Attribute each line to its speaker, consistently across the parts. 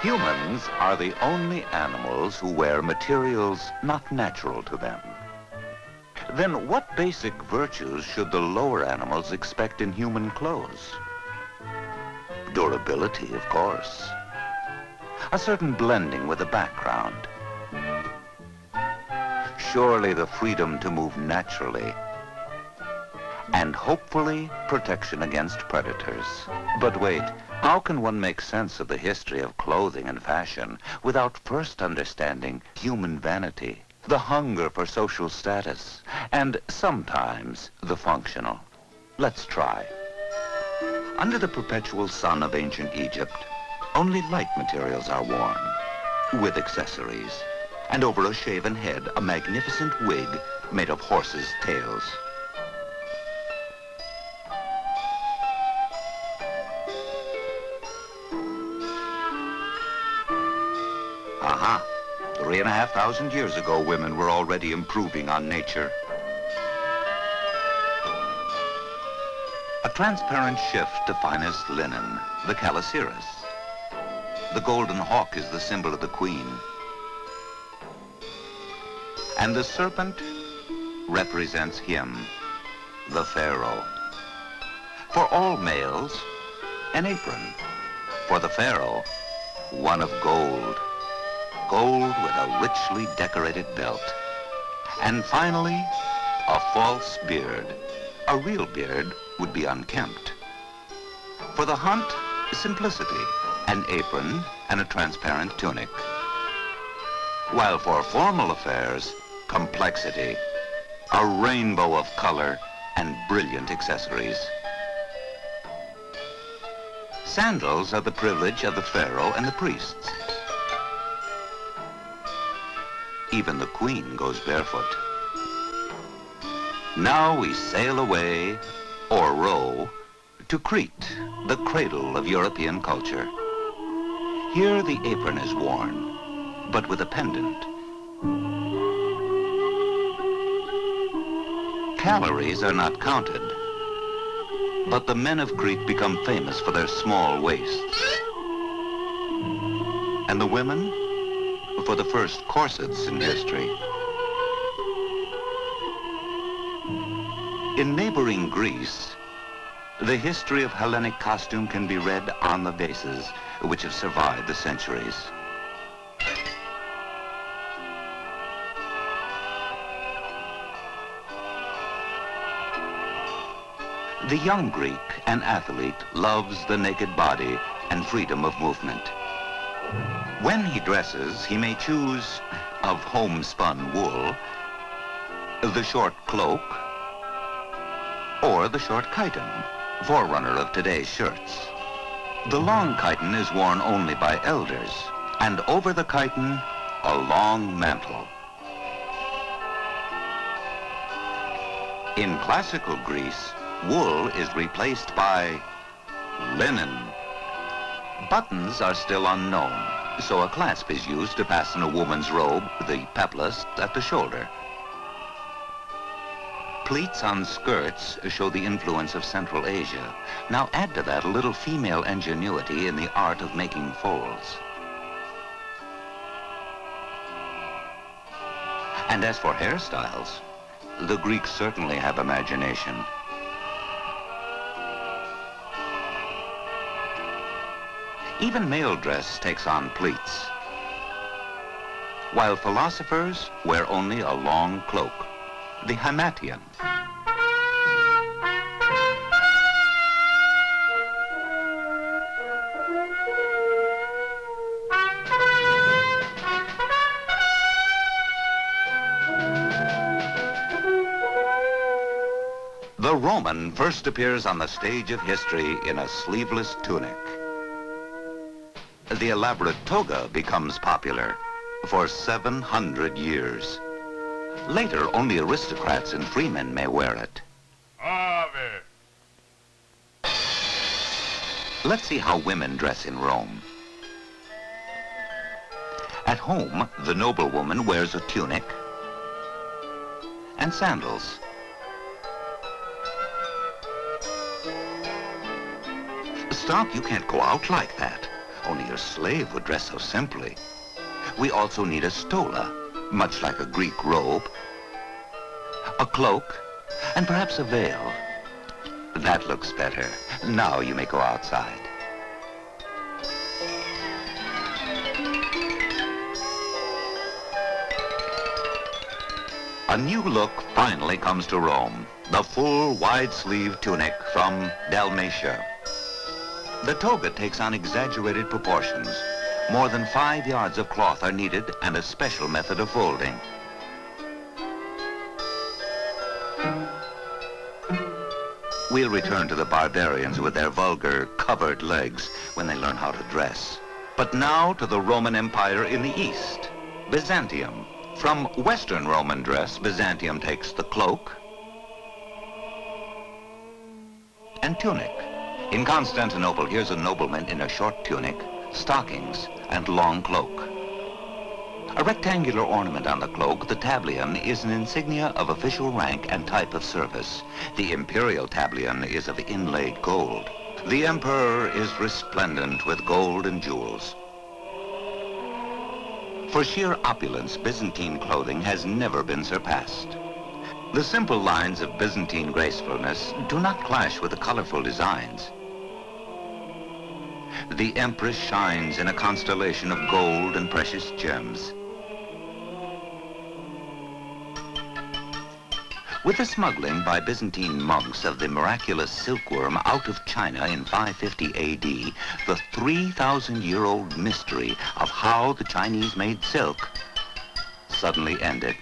Speaker 1: Humans are the only animals who wear materials not natural to them. Then what basic virtues should the lower animals expect in human clothes? Durability, of course. A certain blending with the background. Surely the freedom to move naturally. And hopefully protection against predators. But wait, how can one make sense of the history of clothing and fashion without first understanding human vanity, the hunger for social status, and sometimes the functional? Let's try. Under the perpetual sun of ancient Egypt, only light materials are worn, with accessories, and over a shaven head, a magnificent wig made of horses' tails. Aha! 3,500 years ago, women were already improving on nature. A transparent shift of finest linen, the calasiris. The golden hawk is the symbol of the queen. And the serpent represents him, the pharaoh. For all males, an apron. For the pharaoh, one of gold. Gold with a richly decorated belt. And finally, a false beard. A real beard would be unkempt. For the hunt, simplicity, an apron and a transparent tunic. While for formal affairs, complexity, a rainbow of color and brilliant accessories. Sandals are the privilege of the pharaoh and the priests. Even the queen goes barefoot. Now we sail away, or row, to Crete, the cradle of European culture. Here the apron is worn, but with a pendant. Calories are not counted, but the men of Crete become famous for their small waists. And the women? For the first corsets in history. In neighboring Greece, the history of Hellenic costume can be read on the vases, which have survived the centuries. The young Greek, an athlete, loves the naked body and freedom of movement. When he dresses, he may choose of homespun wool, the short cloak, or the short chiton, forerunner of today's shirts. The long chiton is worn only by elders, and over the chiton, a long mantle. In classical Greece, wool is replaced by linen. Buttons are still unknown, so a clasp is used to fasten a woman's robe, the peplus, at the shoulder. Pleats on skirts show the influence of Central Asia. Now add to that a little female ingenuity in the art of making folds. And as for hairstyles, the Greeks certainly have imagination. Even male dress takes on pleats, while philosophers wear only a long cloak, the himation. The Roman first appears on the stage of history in a sleeveless tunic. The elaborate toga becomes popular for 700 years. Later, only aristocrats and freemen may wear it.
Speaker 2: Ave.
Speaker 1: Let's see how women dress in Rome. At home, the noblewoman wears a tunic and sandals. Stop, you can't go out like that. Only a slave would dress so simply. We also need a stola, much like a Greek robe, a cloak, and perhaps a veil. That looks better. Now you may go outside. A new look finally comes to Rome. The full, wide-sleeved tunic from Dalmatia. The toga takes on exaggerated proportions. More than 5 yards of cloth are needed and a special method of folding. We'll return to the barbarians with their vulgar, covered legs when they learn how to dress. But now to the Roman Empire in the East, Byzantium. From Western Roman dress, Byzantium takes the cloak and tunic. In Constantinople, here's a nobleman in a short tunic, stockings, and long cloak. A rectangular ornament on the cloak, the tablion, is an insignia of official rank and type of service. The imperial tablion is of inlaid gold. The emperor is resplendent with gold and jewels. For sheer opulence, Byzantine clothing has never been surpassed. The simple lines of Byzantine gracefulness do not clash with the colorful designs. The empress shines in a constellation of gold and precious gems. With the smuggling by Byzantine monks of the miraculous silkworm out of China in 550 AD, the 3,000-year-old mystery of how the Chinese made silk suddenly ended.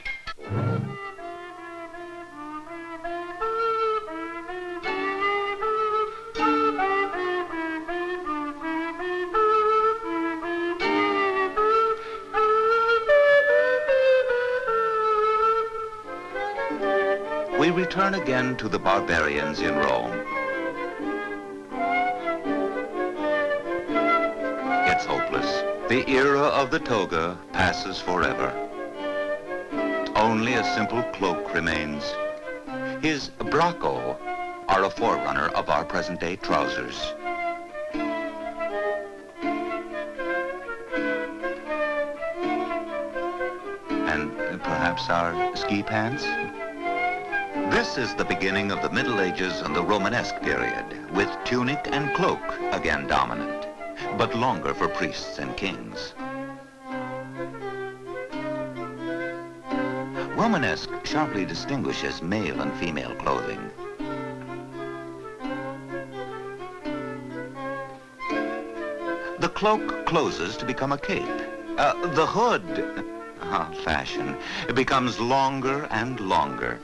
Speaker 1: We return again to the barbarians in Rome. It's hopeless. The era of the toga passes forever. Only a simple cloak remains. His bracco are a forerunner of our present-day trousers. And perhaps our ski pants? This is the beginning of the Middle Ages and the Romanesque period, with tunic and cloak again dominant, but longer for priests and kings. Romanesque sharply distinguishes male and female clothing. The cloak closes to become a cape. The hood, fashion, becomes longer and longer.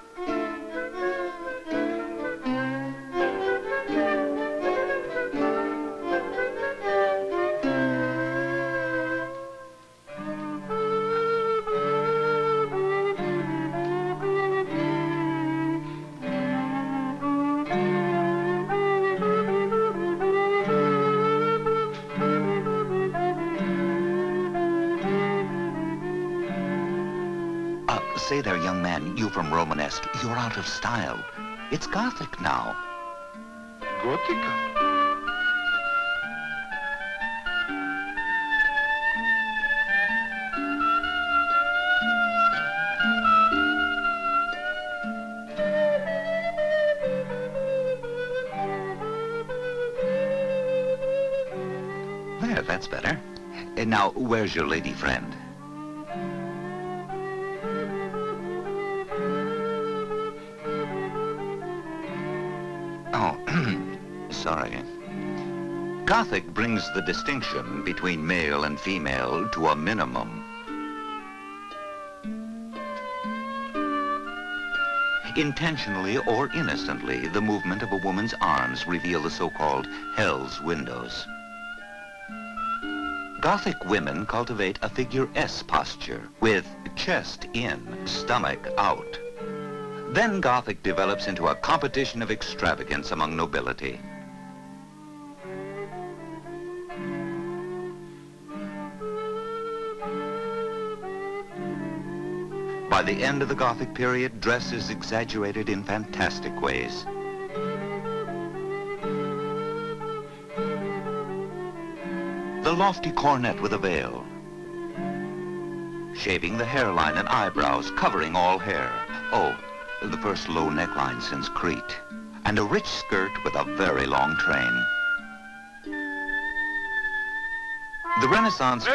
Speaker 1: Say there, young man, you from Romanesque, you're out of style. It's Gothic now.
Speaker 2: Gothica?
Speaker 1: There, that's better. And now, where's your lady friend? Oh, sorry. Gothic brings the distinction between male and female to a minimum. Intentionally or innocently, the movement of a woman's arms reveal the so-called Hell's Windows. Gothic women cultivate a figure S posture with chest in, stomach out. Then Gothic develops into a competition of extravagance among nobility. By the end of the Gothic period, dress is exaggerated in fantastic ways. The lofty cornet with a veil. Shaving the hairline and eyebrows, covering all hair. Oh, the first low neckline since Crete. And a rich skirt with a very long train. The Renaissance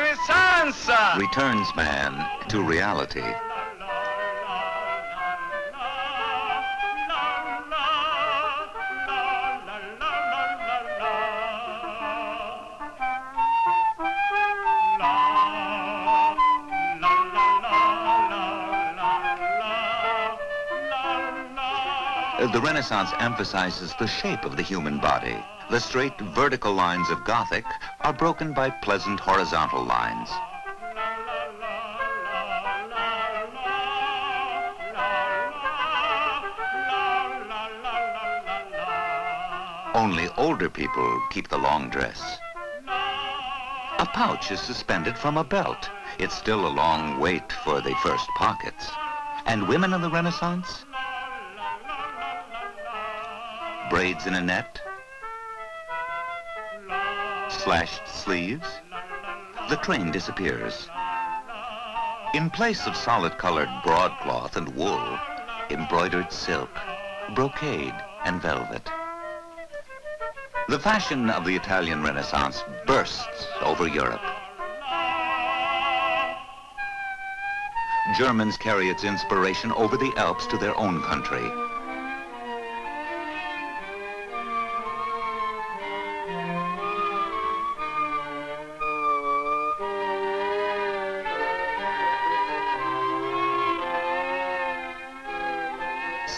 Speaker 1: returns man to reality. The Renaissance emphasizes the shape of the human body. The straight vertical lines of Gothic are broken by pleasant horizontal lines. Only older people keep the long dress. A pouch is suspended from a belt. It's still a long wait for the first pockets. And women of the Renaissance? Braids in a net, slashed sleeves, the train disappears. In place of solid-colored broadcloth and wool, embroidered silk, brocade, and velvet. The fashion of the Italian Renaissance bursts over Europe. Germans carry its inspiration over the Alps to their own country.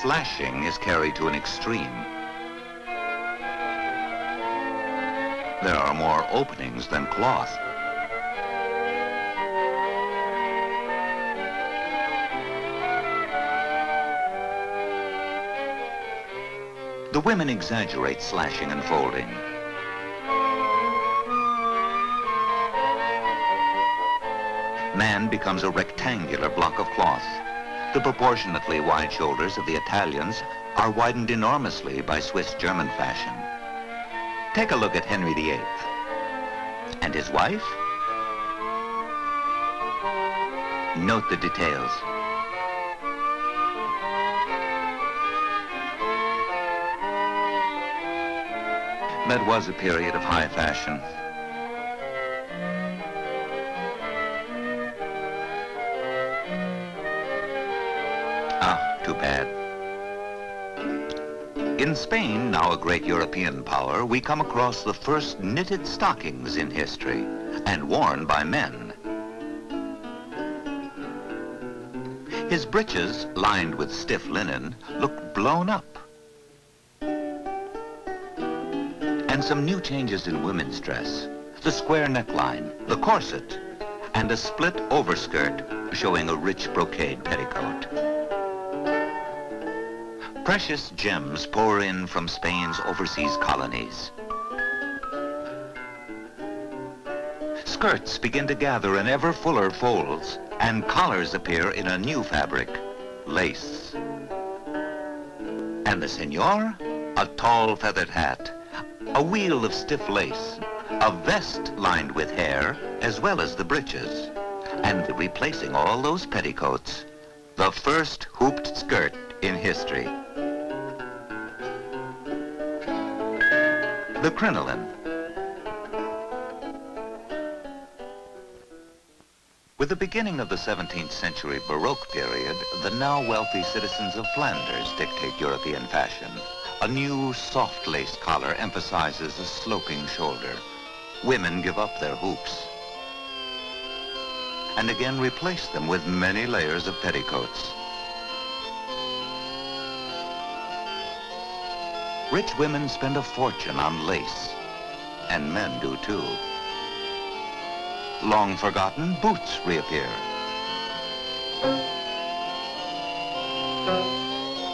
Speaker 1: Slashing is carried to an extreme. There are more openings than cloth. The women exaggerate slashing and folding. Man becomes a rectangular block of cloth. The proportionately wide shoulders of the Italians are widened enormously by Swiss-German fashion. Take a look at Henry VIII. And his wife? Note the details. That was a period of high fashion. Too bad. In Spain, now a great European power, we come across the first knitted stockings in history, and worn by men. His breeches, lined with stiff linen, look blown up. And some new changes in women's dress. The square neckline, the corset, and a split overskirt showing a rich brocade petticoat. Precious gems pour in from Spain's overseas colonies. Skirts begin to gather in ever fuller folds, and collars appear in a new fabric, lace. And the senor? A tall feathered hat, a wheel of stiff lace, a vest lined with hair, as well as the breeches. And replacing all those petticoats, the first hooped skirt in history. The crinoline. With the beginning of the 17th century Baroque period, the now wealthy citizens of Flanders dictate European fashion. A new soft lace collar emphasizes a sloping shoulder. Women give up their hoops and again replace them with many layers of petticoats. Rich women spend a fortune on lace, and men do too. Long forgotten boots reappear.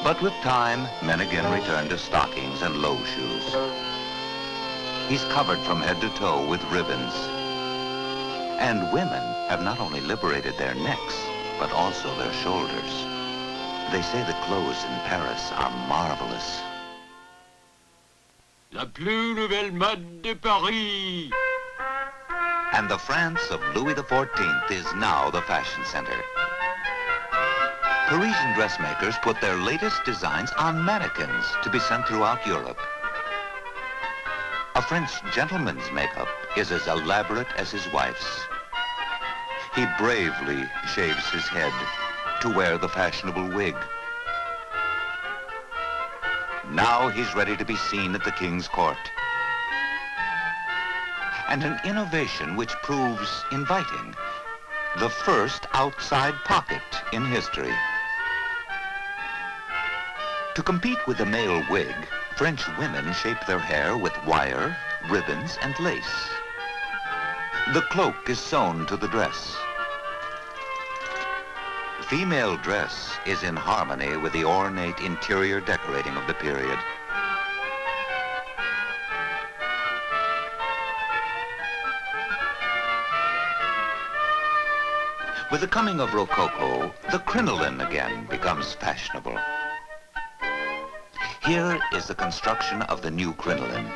Speaker 1: But with time, men again return to stockings and low shoes. He's covered from head to toe with ribbons. And women have not only liberated their necks, but also their shoulders. They say the clothes in Paris are marvelous.
Speaker 3: La plus nouvelle mode de Paris.
Speaker 1: And the France of Louis XIV is now the fashion center. Parisian dressmakers put their latest designs on mannequins to be sent throughout Europe. A French gentleman's makeup is as elaborate as his wife's. He bravely shaves his head to wear the fashionable wig. Now he's ready to be seen at the king's court. And an innovation which proves inviting, the first outside pocket in history. To compete with the male wig, French women shape their hair with wire, ribbons, and lace. The cloak is sewn to the dress. Female dress is in harmony with the ornate interior decorating of the period. With the coming of Rococo, the crinoline again becomes fashionable. Here is the construction of the new crinoline.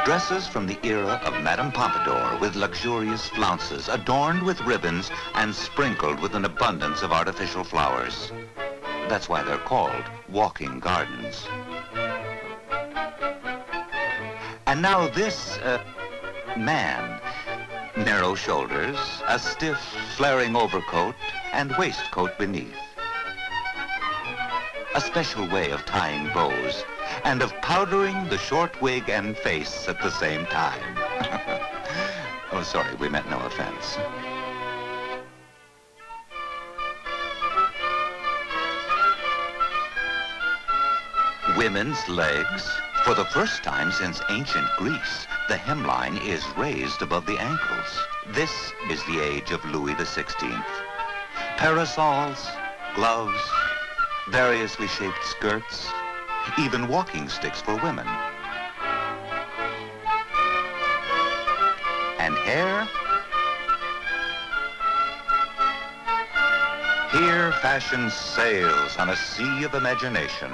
Speaker 1: Dresses from the era of Madame Pompadour with luxurious flounces adorned with ribbons and sprinkled with an abundance of artificial flowers. That's why they're called walking gardens. And now this man, narrow shoulders, a stiff, flaring overcoat, and waistcoat beneath. A special way of tying bows, and of powdering the short wig and face at the same time. Oh, sorry, we meant no offense. Women's legs. For the first time since ancient Greece, the hemline is raised above the ankles. This is the age of Louis XVI. Parasols, gloves, variously shaped skirts, even walking sticks for women. And hair? Here fashion sails on a sea of imagination.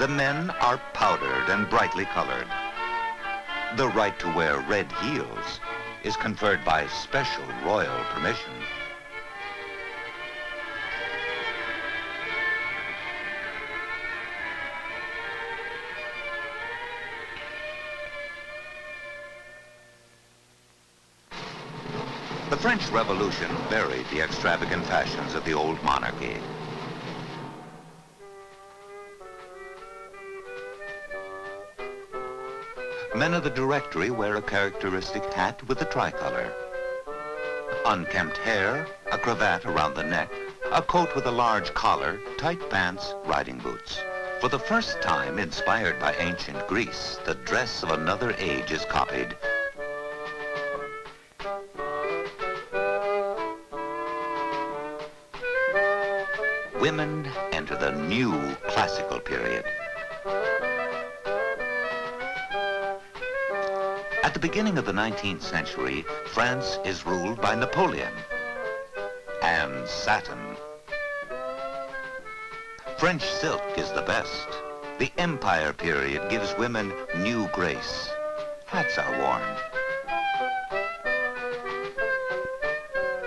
Speaker 1: The men are powdered and brightly colored. The right to wear red heels is conferred by special royal permission. The French Revolution buried the extravagant fashions of the old monarchy. Men of the Directory wear a characteristic hat with a tricolor. Unkempt hair, a cravat around the neck, a coat with a large collar, tight pants, riding boots. For the first time, inspired by ancient Greece, the dress of another age is copied. Women enter the new classical period. At the beginning of the 19th century, France is ruled by Napoleon and satin. French silk is the best. The Empire period gives women new grace. Hats are worn.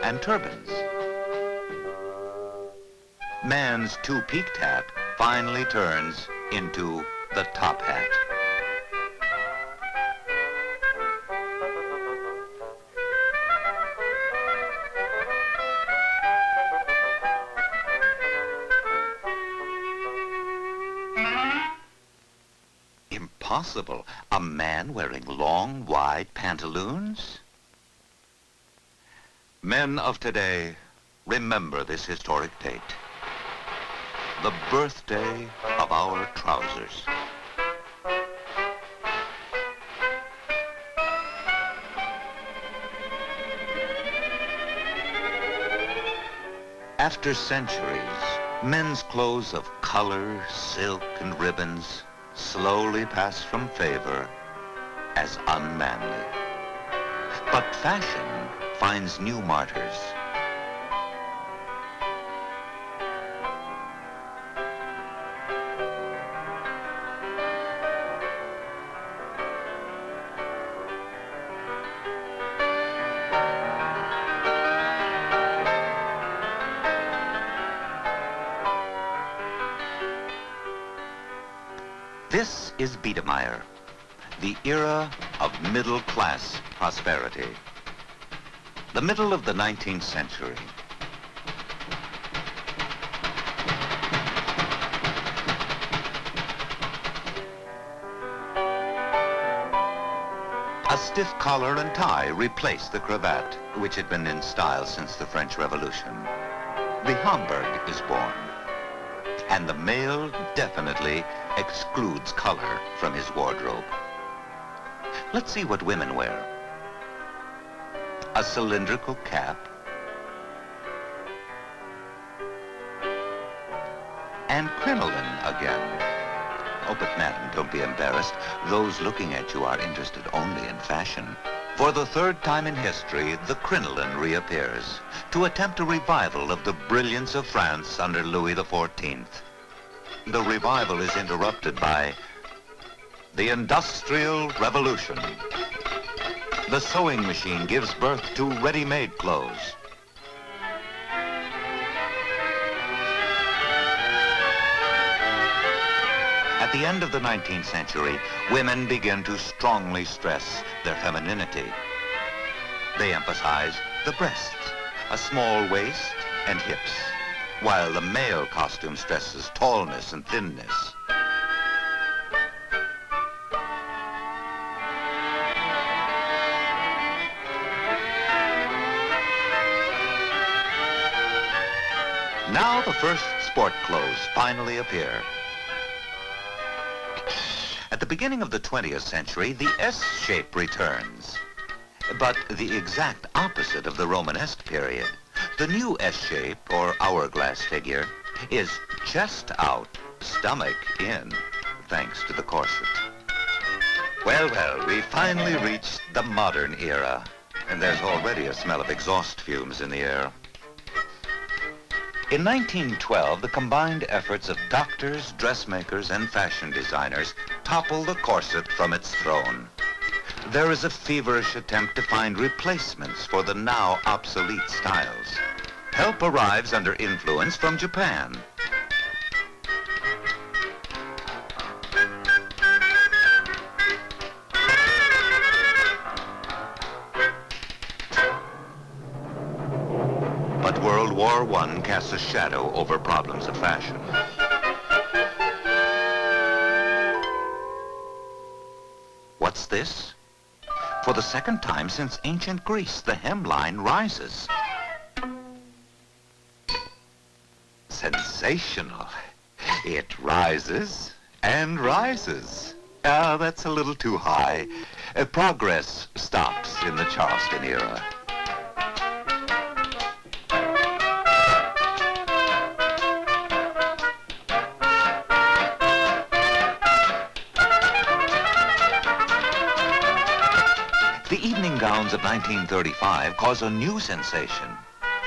Speaker 1: And turbans. Man's two-peaked hat finally turns into the top hat. Impossible. A man wearing long, wide pantaloons? Men of today, remember this historic date. The birthday of our trousers. After centuries, men's clothes of color, silk, and ribbons slowly pass from favor as unmanly. But fashion finds new martyrs. is Biedermeier, the era of middle-class prosperity. The middle of the 19th century. A stiff collar and tie replaced the cravat, which had been in style since the French Revolution. The Homburg is born, and the male definitely excludes color from his wardrobe. Let's see what women wear. A cylindrical cap and crinoline again. Oh, but madam, don't be embarrassed. Those looking at you are interested only in fashion. For the third time in history, the crinoline reappears to attempt a revival of the brilliance of France under Louis XIV. The revival is interrupted by the Industrial Revolution. The sewing machine gives birth to ready-made clothes. At the end of the 19th century, women begin to strongly stress their femininity. They emphasize the breasts, a small waist, and hips, while the male costume stresses tallness and thinness. Now the first sport clothes finally appear. At the beginning of the 20th century, the S shape returns, but the exact opposite of the Romanesque period. The new S shape, or hourglass figure, is chest out, stomach in, thanks to the corset. Well, well, we finally reached the modern era, and there's already a smell of exhaust fumes in the air. In 1912, the combined efforts of doctors, dressmakers, and fashion designers topple the corset from its throne. There is a feverish attempt to find replacements for the now obsolete styles. Help arrives under influence from Japan. But World War I casts a shadow over problems of fashion. What's this? For the second time since ancient Greece, the hemline rises. Sensational. It rises and rises. Ah, that's a little too high. Progress stops in the Charleston era. The evening gowns of 1935 cause a new sensation.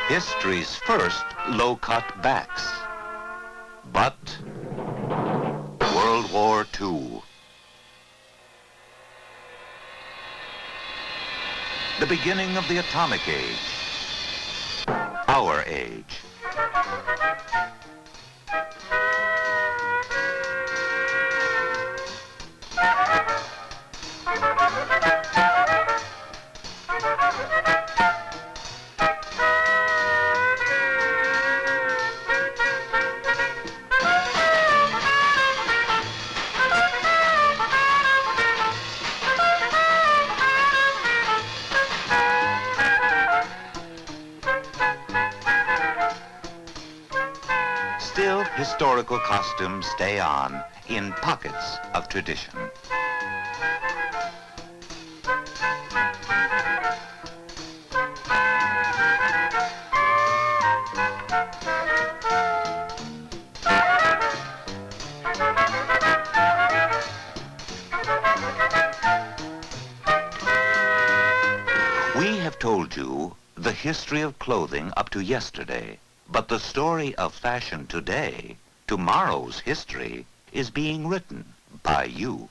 Speaker 1: History's first low-cut backs. But World War II. The beginning of the atomic age. Our age. Still, historical costumes stay on in pockets of tradition. We have told you the history of clothing up to yesterday. But the story of fashion today, tomorrow's history, is being written by you.